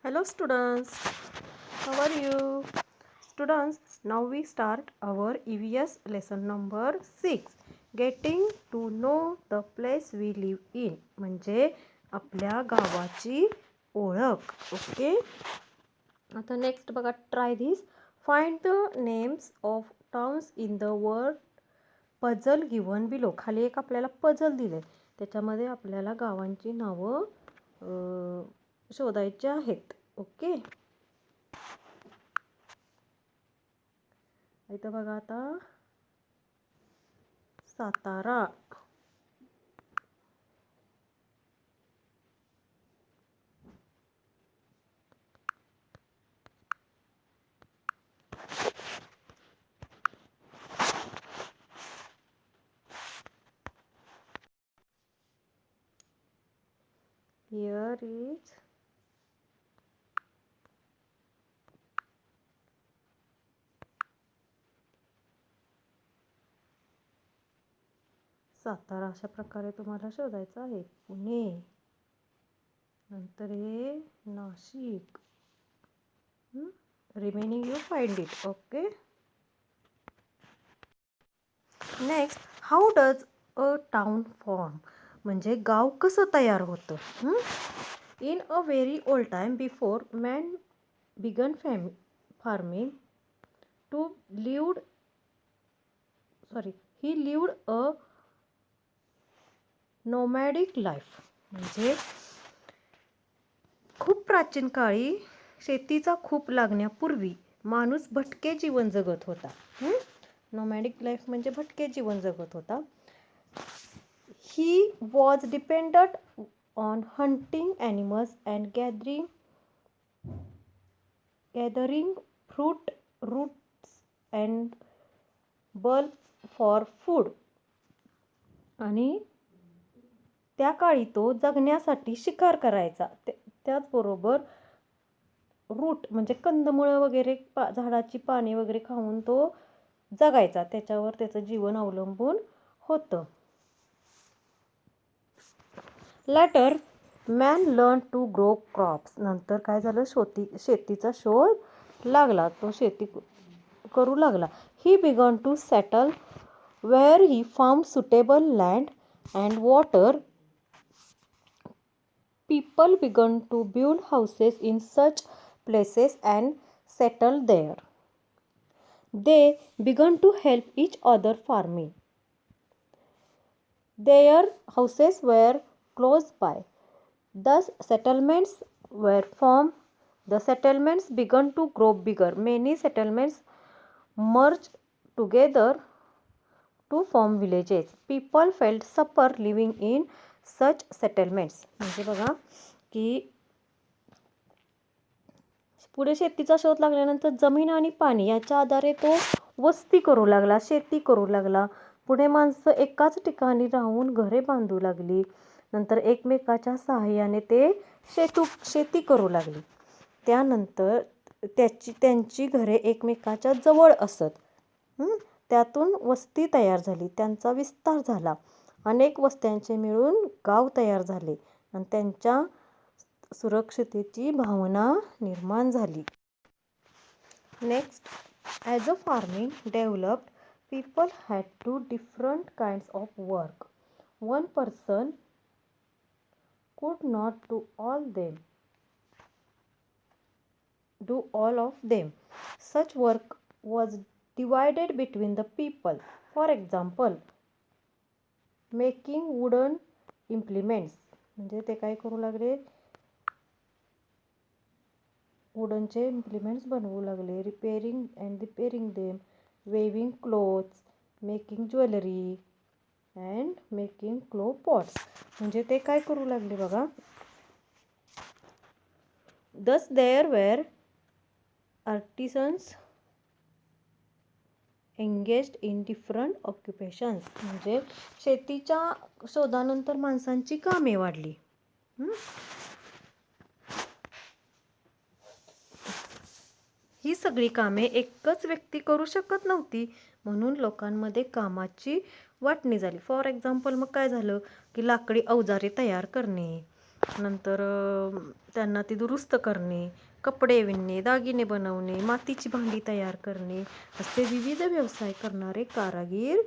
Hello students, how are you? Students, now we start our EVS lesson number 6. Getting to know the place we live in. म्हणजे आपल्या गावाची ओळख. Okay. आता next बघा, try this. Find the names of towns in the word puzzle given below. खाली एक आपल्याला puzzle दिले, त्याच्यामध्ये आपल्याला गावांची नावं शोधायची आहेत. ओके. इथं बघा आता सातारा, here is सातारा. अशा प्रकारे तुम्हाला शोधायचं आहे. पुणे, नंतर हे Nashik. Remaining you find it. Okay. Next, how does a town form. म्हणजे गाव कसं तयार होतं. In a very old time before man began farming to lived he lived a nomadic life. म्हणजे खूप प्राचीन काळी शेतीचा खूप लागण्यापूर्वी माणूस भटके जीवन जगत होता. नोमॅडिक लाईफ म्हणजे भटके जीवन जगत होता. He was dependent on hunting animals and gathering fruit, roots and bulbs for food. आणि त्या काळी तो जगण्यासाठी शिकार करायचा. त्याचबरोबर रूट म्हणजे कंदमुळं वगैरे, झाडाची पाने वगैरे खाऊन तो जगायचा. त्याच्यावर त्याचं जीवन अवलंबून होतं. Later man learn to grow crops. नंतर काय झालं, शेतीचा शोध लागला, तो शेती करू लागला. He began to settle where he found suitable land and water. People began to build houses in such places and settle there. They began to help each other farming. Their houses were close by. Thus settlements were formed. The settlements began to grow bigger. Many settlements merged together to form villages. People felt safer living in such settlements. म्हणजे बघा की पुढे शेतीचा शोध लागल्यानंतर जमीन आणि पाणी याच्या आधारे तो वस्ती करू लागला, शेती करू लागला. पुढे माणसं एकाच ठिकाणी राहून घरे बांधू लागली. नंतर एकमेकाच्या सहाय्याने ते शेती करू लागली. त्यानंतर त्यांची घरे एकमेकाच्या जवळ असत. त्यातून वस्ती तयार झाली, त्यांचा विस्तार झाला. अनेक वस्त्यांचे मिळून गाव तयार झाले आणि त्यांच्या सुरक्षिततेची भावना निर्माण झाली. Next, as a farming developed, people had to different kinds of work. One person could not do all of them. Such work was divided between the people. For example, making wooden implements. म्हणजे ते काय करू लागले, वुडनचे implements बनवू लागले. Repairing and repairing them, weaving clothes, making jewellery and making clay pots. म्हणजे ते काय करू लागले बघा. Thus there were artisans engaged in different occupations. म्हणजे शेतीच्या शोधानंतर माणसांची कामे वाढली. ही सगळी कामे एकच व्यक्ती करू शकत नव्हती, म्हणून लोकांमध्ये कामाची वाटणी झाली. फॉर एक्झाम्पल मग काय झालं की लाकडी अवजारे तयार करणे, नंतर त्यांना ती दुरुस्त करणे, कपडे विणणे, दागिने बनवणे, मातीची भांडी तयार करणे असे विविध व्यवसाय करणारे कारागीर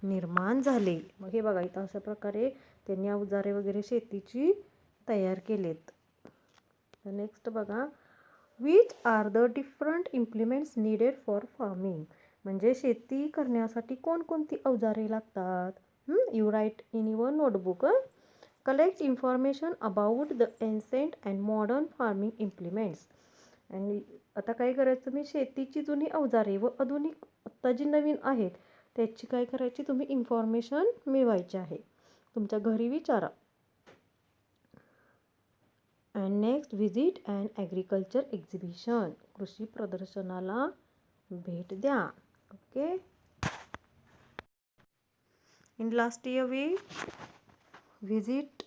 निर्माण झाले. मग हे बघा इथं अशा प्रकारे त्यांनी अवजारे वगैरे शेतीची तयार केलेत. नेक्स्ट बघा, which are the different implements needed for farming. म्हणजे शेती करण्यासाठी कोणकोणती अवजारे लागतात. You write in your notebook. Collect information about the ancient and modern farming implements. आणि आता काय करायचं, तुम्ही शेतीची जुनी अवजारे व आधुनिक आत्ता जी नवीन आहेत त्याची काय करायची, तुम्ही इन्फॉर्मेशन मिळवायची आहे. तुमच्या घरी विचारा. And next, visit and agriculture exhibition. कृषी प्रदर्शनाला भेट द्या. Okay. In last year we visit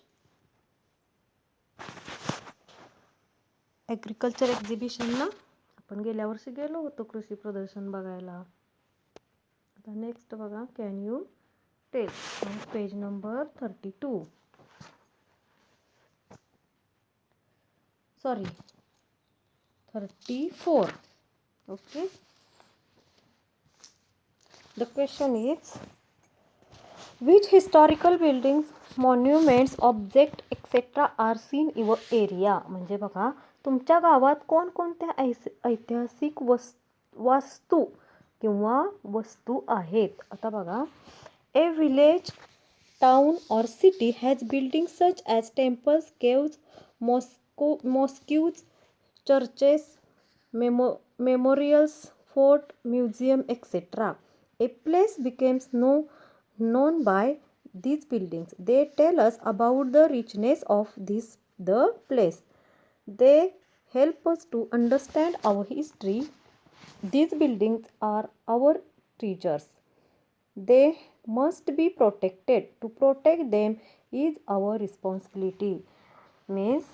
agriculture एक्झिबिशनला. आपण गेल्या वर्षी गेलो होतो कृषी प्रदर्शन बघायला. आता नेक्स्ट बघा, can you tell. Page number 32. Sorry 34. Okay. The question is, which historical buildings, monuments, object etc. are seen in your area. म्हणजे बघा तुमच्या गावात कोणकोणत्या ऐतिहासिक वास्तू किंवा वस्तू आहेत. आता बघा, ए village, town or city has buildings such as temples, caves, mosques, churches, memorials, fort, museum, etc. A place becomes known by these buildings. They tell us about the richness of the place. They help us to understand our history. These buildings are our treasures. They must be protected. To protect them is our responsibility. Means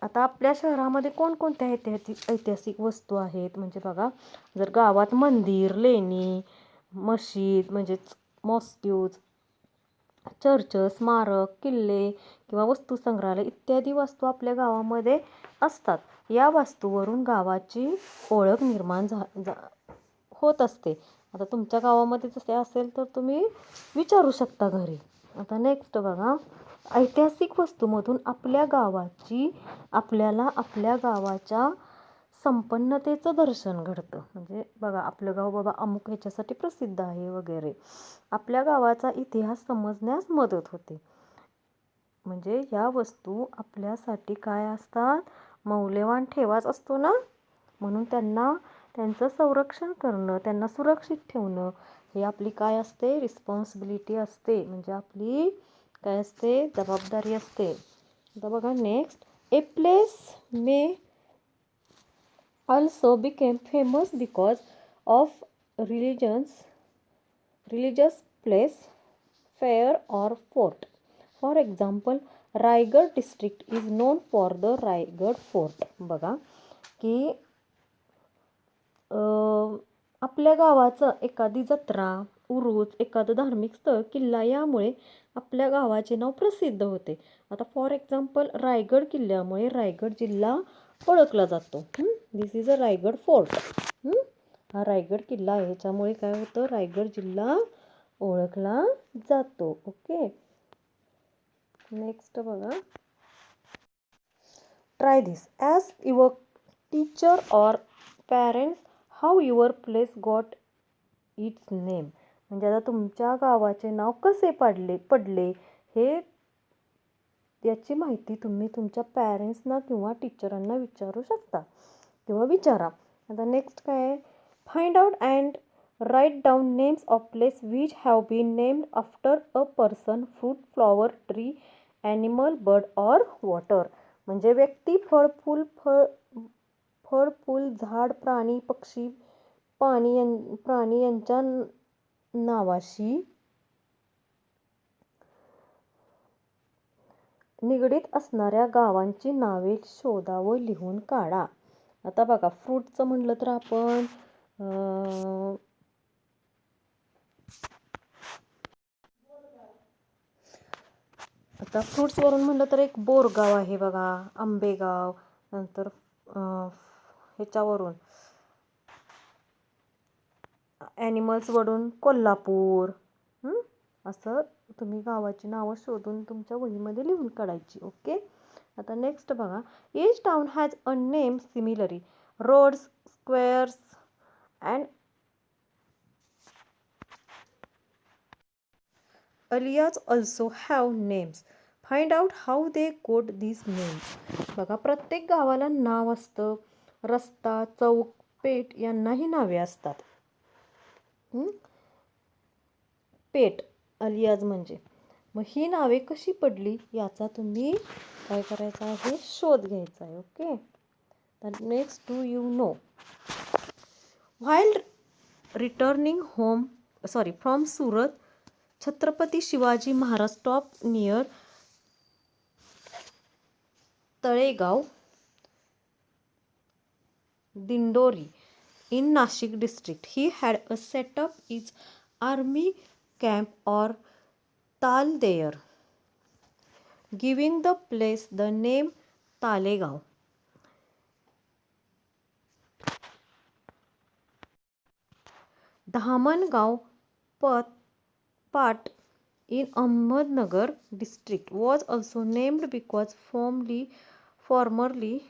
आता आपल्या शहरामध्ये कोणकोणत्या ऐतिहासिक वस्तू आहेत. म्हणजे बघा, जर गावात मंदिर, लेणी, मशीद म्हणजेच मॉस्क्यूज, चर्च, स्मारक, किल्ले किंवा वस्तू संग्रहालय इत्यादी वस्तू आपल्या गावामध्ये असतात. या वस्तूवरून गावाची ओळख निर्माण होत असते. आता तुमच्या गावामध्ये जसे असेल तर तुम्ही विचारू शकता घरी. आता नेक्स्ट बघा, ऐतिहासिक वस्तूमधून आपल्याला आपल्या गावाच्या संपन्नतेचं दर्शन घडतं. म्हणजे बघा, आपलं गाव बाबा अमुक ह्याच्यासाठी प्रसिद्ध आहे वगैरे. आपल्या गावाचा इतिहास समजण्यास मदत होते. म्हणजे या वस्तू आपल्यासाठी काय असतात, मौल्यवान ठेवाच असतो ना. म्हणून त्यांचं संरक्षण करणं, त्यांना सुरक्षित ठेवणं ही आपली काय असते, रिस्पॉन्सिबिलिटी असते. म्हणजे आपली काय असते, जबाबदारी असते. आता बघा next, a place may also became famous because of religious place, fair or fort. For example, Raigad district is known for the Raigad fort. बघा की आपल्या गावाचं एखादी जत्रा, उरूस, एखादं धार्मिक स्थळ, किल्ला यामुळे आपल्या गावाचे नाव प्रसिद्ध होते. आता फॉर एक्झाम्पल, रायगड किल्ल्यामुळे रायगड जिल्हा ओळखला जातो. दिस इज अ रायगड फोर्ट. हा रायगड किल्ला आहे, ह्याच्यामुळे काय होतं, रायगड जिल्हा ओळखला जातो. ओके. नेक्स्ट बघा, try this. As your teacher or parents, how your place got its name. म्हणजे आता तुमच्या गावाचे नाव कसे पडले हे याची माहिती तुम्ही तुमच्या पॅरेंट्सना किंवा टीचरांना विचारू शकता किंवा विचारा. आता नेक्स्ट काय आहे, find out and write down names of place which have been named after a person, fruit, flower, tree, animal, bird or water. म्हणजे व्यक्ती, फळ, फूल, झाड, प्राणी, पक्षी, प्राणी यांच्या नावाशी निगडीत असणाऱ्या गावांची नावे शोधा व लिहून काढा. आता बघा, फ्रूटचं म्हणलं तर आपण आता फ्रुट्सवरून म्हणलं तर एक बोरगाव आहे बघा, आंबेगाव. नंतर ह्याच्यावरून ॲनिमल्सवरून कोल्हापूर. असं तुम्ही गावाची नावं शोधून तुमच्या वहीमध्ये लिहून काढायची. ओके. आता नेक्स्ट बघा, each town has a name similarly roads, squares and areas also have names. Find out how they got these names. बघा, प्रत्येक गावाला नाव असतं. रस्ता, चौक, पेठ यांनाही नावे असतात. पेठ, अलियाज म्हणजे. मग ही नावे कशी पडली याचा तुम्ही काय करायचं आहे, शोध घ्यायचा आहे. ओके. तर next, do you no while returning from Surat, Chhatrapati Shivaji Maharaj stop near Talegaon, Dindori in Nashik district. He had a set up his army camp or tal there, giving the place the name Talegaon. Dhamangaon part in Ahmednagar district was also named because formerly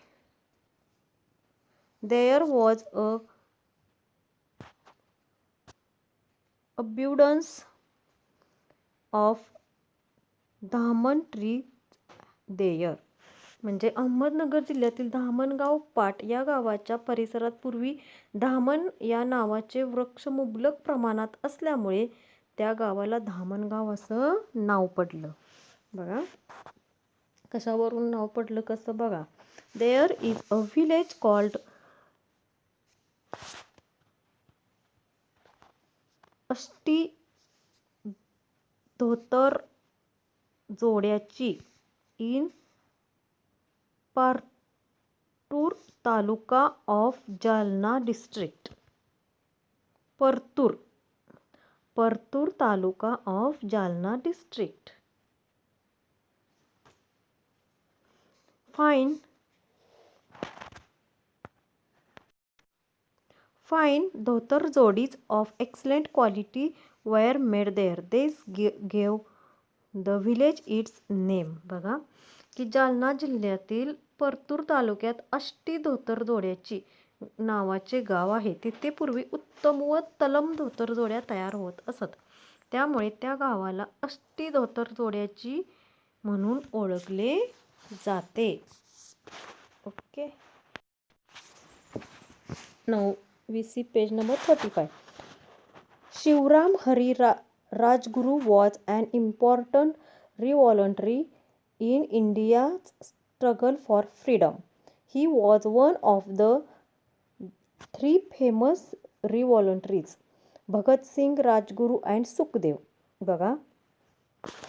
there was a abundance of धामण tree there. म्हणजे अहमदनगर जिल्ह्यातील धामणगाव पाट या गावाच्या परिसरात पूर्वी धामण या नावाचे वृक्ष मुबलक प्रमाणात असल्यामुळे त्या गावाला धामणगाव असं नाव पडलं. बघा कशावरून नाव पडलं कसं बघा. There is a village called Ashti धोतर जोड्याची in Partur taluka of Jalna district. Partur taluka of Jalna district. Fine dhotar जोडीज of excellent quality were made there. This gave the village its name. बघा की जालना जिल्ह्यातील परतूर तालुक्यात अष्टी धोतर जोड्याची नावाचे गाव आहे. तिथे पूर्वी उत्तम व तलम धोतर जोड्या तयार होत असत. त्यामुळे त्या गावाला अष्टी धोतर जोड्याची म्हणून ओळखले जाते. Okay. Now we see page number 35. Shivram Hari Rajguru was an important revolutionary in India's struggle for freedom. He was one of the three famous revolutionaries, Bhagat Singh, Rajguru and Sukhdev. बघा,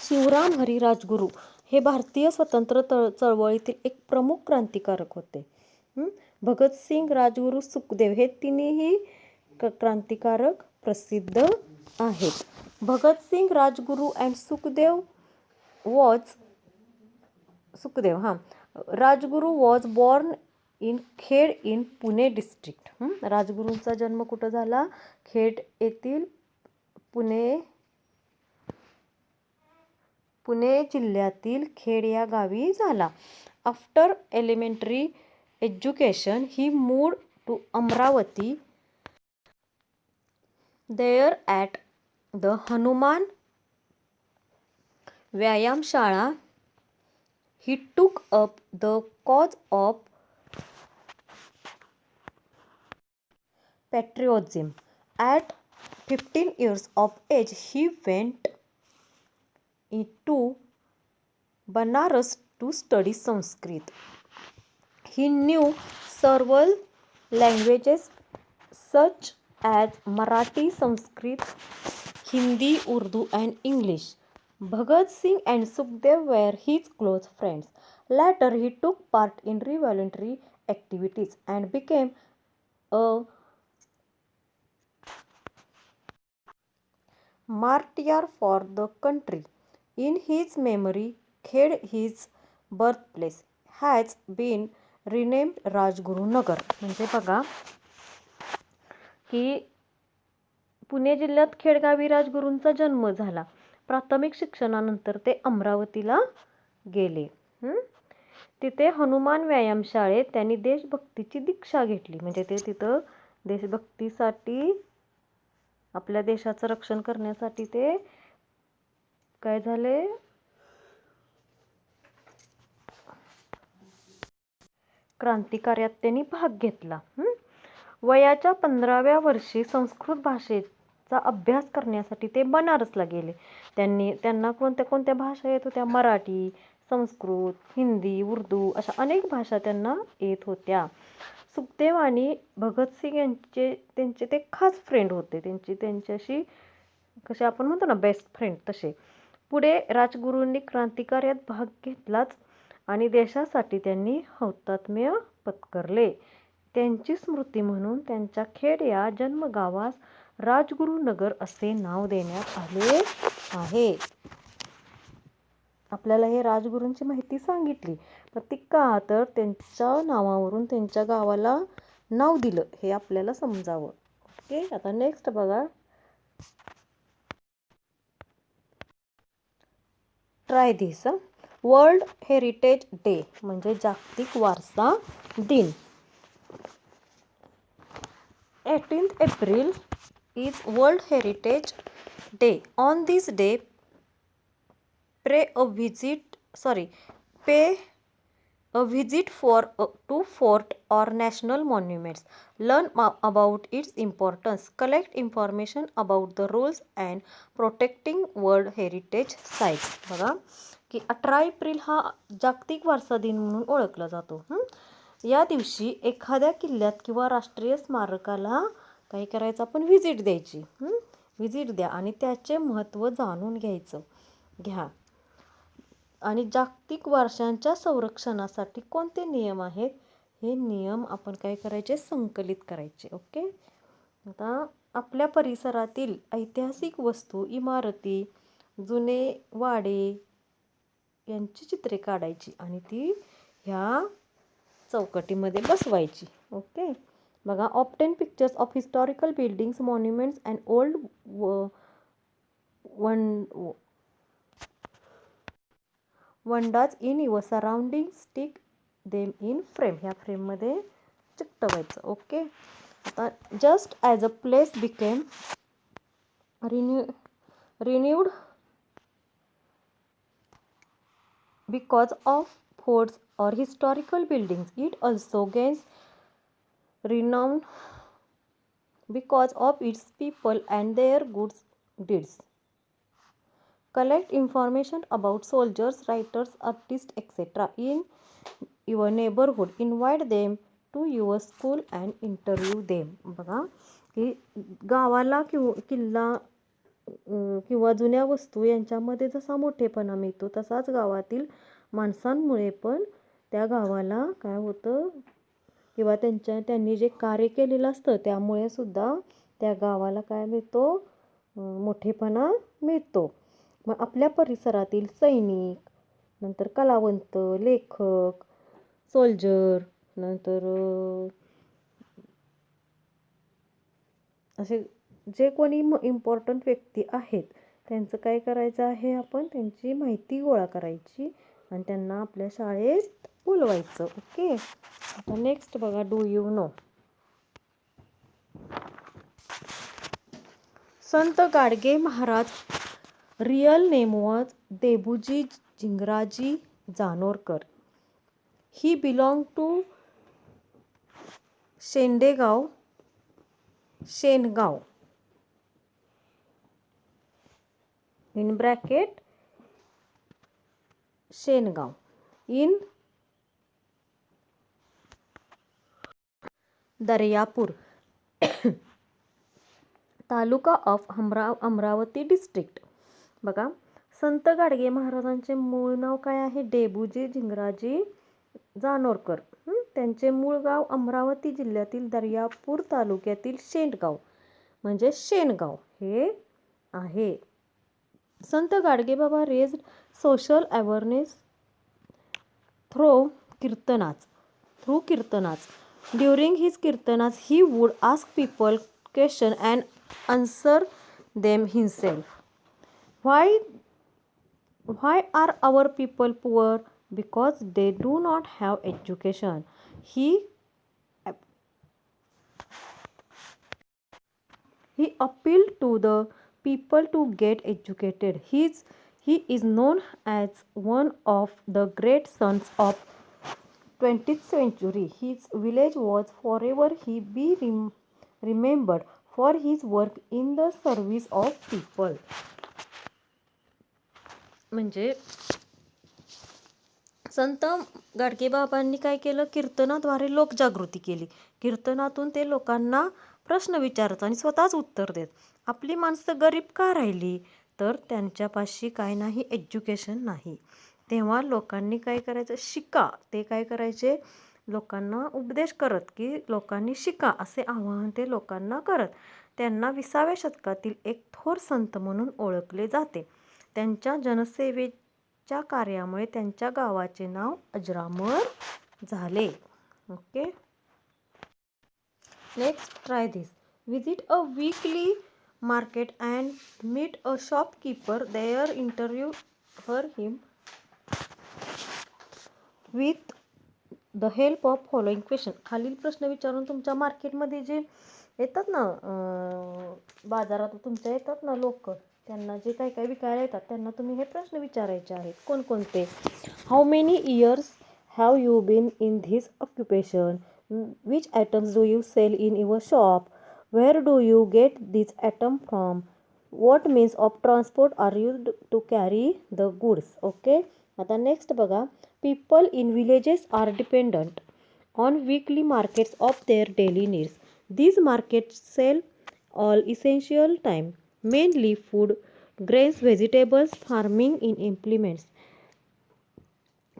शिवराम हरी राजगुरू हे भारतीय स्वतंत्र चळवळीतील एक प्रमुख क्रांतिकारक होते. भगतसिंग, राजगुरू, सुखदेव हे तिन्ही क्रांतिकारक प्रसिद्ध आहेत. Bhagat Singh, Rajguru and Sukhdev Rajguru was born in Khed in Pune district. राजगुरूंचा जन्म कुठं झाला? खेड येथील पुणे जिल्ह्यातील खेड या गावी झाला. After elementary education he moved to Amravati. There at the Hanuman Vyayam Shala he took up the cause of patriotism. At 15 years of age he went to Banaras to study Sanskrit. He knew several languages such as Marathi, Sanskrit, Hindi, Urdu and English. Bhagat Singh and Sukhdev were his close friends. Later he took part in revolutionary activities and became a martyr for the country. In his memory, Khed his birth place has been renamed Rajgurunagar. म्हणजे बघा की पुणे जिल्ह्यात खेडगावी राजगुरूंचा जन्म झाला. प्राथमिक शिक्षणानंतर ते अमरावतीला गेले. तिथे हनुमान व्यायामशाळेत त्यांनी देशभक्तीची दीक्षा घेतली. म्हणजे ते तिथं देशभक्तीसाठी, आपल्या देशाचं रक्षण करण्यासाठी ते काय झाले, क्रांतिकार्यात त्यांनी भाग घेतला. वयाच्या 15व्या वर्षी संस्कृत भाषेचा अभ्यास करण्यासाठी ते बनारसला गेले. त्यांना कोणत्या कोणत्या भाषा येत होत्या? मराठी, संस्कृत, हिंदी, उर्दू अशा अनेक भाषा त्यांना येत होत्या. सुखदेव आणि भगतसिंग त्यांचे ते खास फ्रेंड होते. त्यांच्याशी कसे आपण म्हणतो ना बेस्ट फ्रेंड तसे. पुढे राजगुरूंनी क्रांतिकार्यात भाग घेतलाच आणि देशासाठी त्यांनी हौतात्म्य पत्करले. त्यांची स्मृती म्हणून त्यांच्या खेड या जन्मगावास राजगुरुनगर असे नाव देण्यात आले आहे. आपल्याला हे राजगुरूंची माहिती सांगितली, पण ती का तर त्यांच्या नावावरून त्यांच्या गावाला नाव दिलं हे आपल्याला समजावं. ओके, आता नेक्स्ट बघा, ट्राय दिस. वर्ल्ड हेरिटेज डे म्हणजे जागतिक वारसा दिन. 18th April is World Heritage Day. On this day, pay a visit to fort or national monuments. Learn about its importance. Collect information about the rules and protecting World Heritage Sites. बघा की 18 April हा जागतिक वारसा दिन म्हणून ओळखला जातो. या दिवशी एखाद्या किल्ल्यात किंवा राष्ट्रीय स्मारकाला काय करायचं, आपण व्हिजिट द्यायची. व्हिजिट द्या आणि त्याचे महत्त्व जाणून घ्या. आणि जागतिक वारशांच्या संरक्षणासाठी कोणते नियम आहेत हे नियम आपण काय करायचे, संकलित करायचे. ओके, आता आपल्या परिसरातील ऐतिहासिक वस्तू, इमारती, जुने वाडे यांची चित्रे काढायची आणि ती ह्या चौकटीमध्ये बसवायची. ओके, बघा, obtain pictures of historical buildings, monuments and old wonders in your surrounding, stick them in frame. ह्या फ्रेममध्ये चिकटवायचं. ओके, आता just as a place became renewed because of forts or historical buildings, it also gains renown because of its people and their good deeds. Collect information about soldiers, writers, artists, etc. in your neighborhood. Invite them to your school and interview them. बघा की गावाला किल्ला किंवा जुन्या वस्तू यांच्यामध्ये जसा मोठेपणा मिळतो, तसाच गावातील माणसांमुळे पण त्या गावाला काय होतं, किंवा त्यांनी जे कार्य केलेलं असतं त्यामुळे सुद्धा त्या गावाला काय मिळतो, मोठेपणा मिळतो. मग आपल्या परिसरातील सैनिक, नंतर कलावंत, लेखक, सोल्जर, नंतर असे जे कोणी इम्पॉर्टंट व्यक्ती आहेत त्यांचं काय करायचं आहे, आपण त्यांची माहिती गोळा करायची आणि त्यांना आपल्या शाळेत बोलवायचं. ओके, आता नेक्स्ट बघा, do you know. Sant Gadge Maharaj real name was Debuji Zingraji Janorkar. He belong to Shengaon in bracket Shengaon in Daryapur taluka of Amravati district. बघा, संत गाडगे महाराजांचे मूळ नाव काय आहे, डेबूजी झिंगराजी जानोरकर. त्यांचे मूळ गाव अमरावती जिल्ह्यातील दर्यापूर तालुक्यातील शेंगाव म्हणजे शेनगाव हे आहे. संत Gadgebaba raised social awareness through kirtanas. During his kirtanas, he would ask people questions and answer them himself. Why are our people poor? Because they do not have education. He He appealed to the people to get educated. He is known as one of the great sons of 20th century. His village was forever he be remembered for his work in the service of people. म्हणजे संत गाडगेबाबांनी काय केलं? कीर्तनाद्वारे लोकजागृती केली. कीर्तनातून ते लोकांना प्रश्न विचारत आणि स्वतःच उत्तर देत. आपली माणसं गरीब का राहिली? तर त्यांच्यापाशी काय नाही, एज्युकेशन नाही. तेव्हा लोकांनी काय करायचं? शिका. ते काय करायचे? लोकांना उपदेश करत की लोकांनी शिका असे आवाहन ते लोकांना करत. त्यांना 20व्या शतकातील एक थोर संत म्हणून ओळखले जाते. त्यांच्या जनसेवेच्या कार्यामुळे त्यांच्या गावाचे नाव अजरामर झाले. Okay, next try this. Visit a weekly market and meet a shopkeeper. There interview him with the help of following question. खालील प्रश्न विचारून तुमच्या मार्केटमध्ये जे येतात ना, बाजारात तुमच्या येतात ना लोक, त्यांना जे काय काय विकायला येतात त्यांना तुम्ही हे प्रश्न विचारायचे आहेत. कोणकोणते? How many years have you been in this occupation? Which items do you sell in your shop? Where do you get this item from? What means of transport are used to carry the goods? Okay, आता next बघा. People in villages are dependent on weekly markets of their daily needs. These markets sell all essential time, mainly food, grains, vegetables, farming in implements,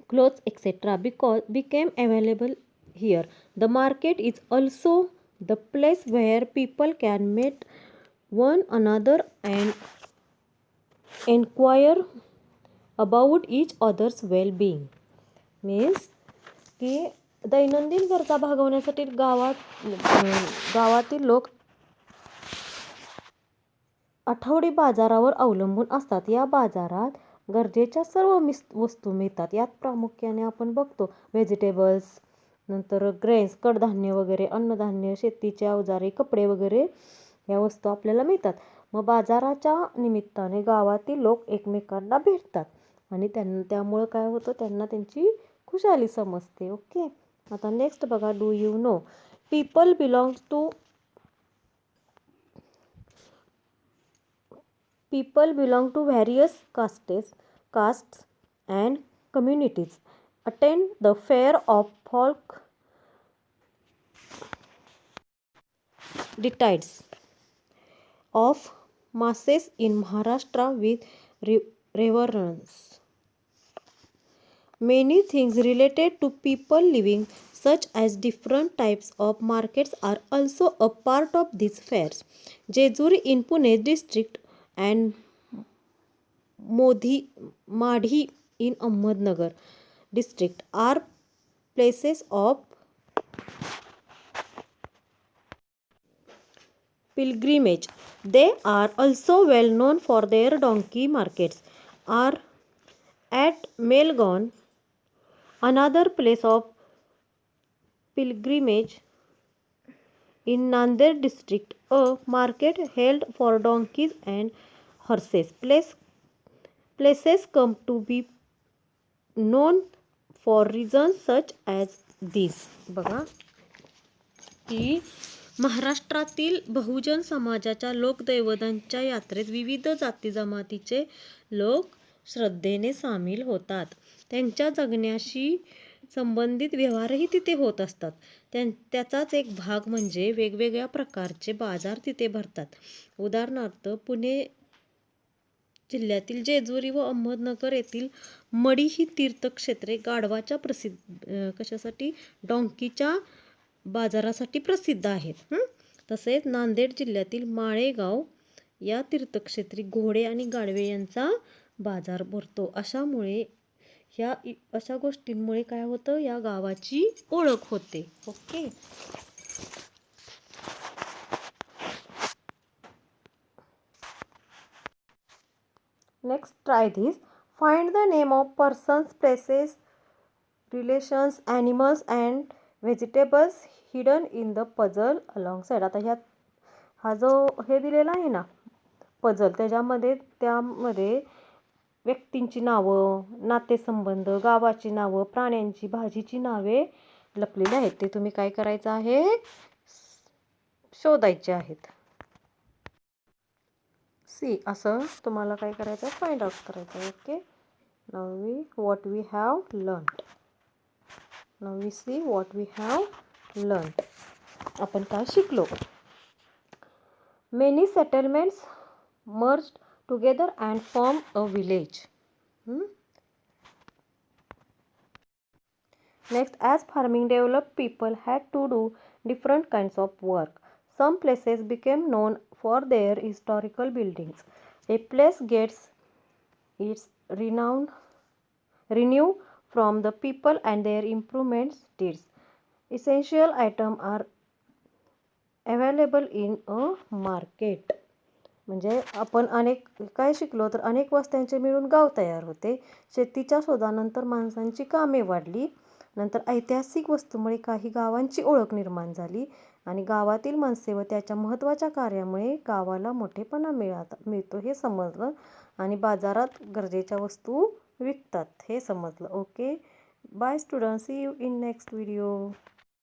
clothes, etc. because became available here. The market is also the place where people can meet one another and inquire about each other's well-being. Means की दैनंदिन गरजा भागवण्यासाठी गावातील लोक आठवडी बाजारावर अवलंबून असतात. या बाजारात गरजेच्या सर्व वस्तू मिळतात. यात प्रामुख्याने आपण बघतो व्हेजिटेबल्स, नंतर ग्रेन्स, कडधान्य वगैरे, अन्नधान्य, शेतीचे अवजारे, कपडे वगैरे या वस्तू आपल्याला मिळतात. मग बाजाराच्या निमित्ताने गावातील लोक एकमेकांना भेटतात आणि त्यामुळं काय होतं? त्यांना त्यांची खुशाली समजते. ओके, आता नेक्स्ट बघा. Do you know people belongs to various castes and communities attend the fair of folk deities of masses in Maharashtra with reverence. Many things related to people living, such as different types of markets, are also a part of these fairs. Jejuri in Pune district and Madhi in Ahmednagar district are places of pilgrimage. They are also well known for their donkey markets. Are at Melgaon, another place of pilgrimage in Nanded district, a market held for donkeys and horses. Places come to be known for reasons such as these. बघा की महाराष्ट्रातील बहुजन समाजाच्या लोकदैवतांच्या यात्रेत विविध जाती जमातीचे लोक श्रद्धेने सामील होतात. त्यांच्या जगण्याशी संबंधित व्यवहारही तिथे होत असतात. त्याचाच एक भाग म्हणजे वेगवेगळ्या प्रकारचे बाजार तिथे भरतात. उदाहरणार्थ पुणे जिल्ह्यातील जेजुरी व अहमदनगर येथील मढी ही तीर्थक्षेत्रे गाढवाच्या कशासाठी? डॉंकीच्या बाजारासाठी प्रसिद्ध आहेत. तसेच नांदेड जिल्ह्यातील माळेगाव या तीर्थक्षेत्री घोडे आणि गाढवे यांचा बाजार भरतो. अशा गोष्टींमुळे काय होतं, या गावाची ओळख होते. Okay. Next try this. Find the name of persons, places, relations, animals and vegetables hidden in the puzzle along side. आता हा जो हे दिलेला आहे ना पझल, त्यामध्ये व्यक्तींची नावं, नातेसंबंध, गावाची नावं, प्राण्यांची, भाजीची नावे लपलेली आहेत. ते तुम्ही काय करायचं आहे, शोधायचे आहेत. सी असं तुम्हाला काय करायचं, फाइंड आउट करायचं. Okay. Now we have learned. Now we see what we have learned. आपण काय शिकलो. Many settlements merged together and form a village. Next, as farming developed, people had to do different kinds of work. Some places became known for their historical buildings. A place gets its renew from the people and their improvements deeds. Essential items are available in a market. म्हणजे आपण काय शिकलो तर अनेक वस्त्यांचे मिळून गाव तयार होते. शेतीच्या शोधानंतर माणसांची कामे वाढली. नंतर ऐतिहासिक वस्तूमुळे काही गावांची ओळख निर्माण झाली आणि गावातील माणसे व त्याच्या महत्त्वाच्या कार्यामुळे गावाला मोठेपणा मिळतो हे समजलं आणि बाजारात गरजेच्या वस्तू विकतात हे समजलं. Okay. Bye students, see you in next video.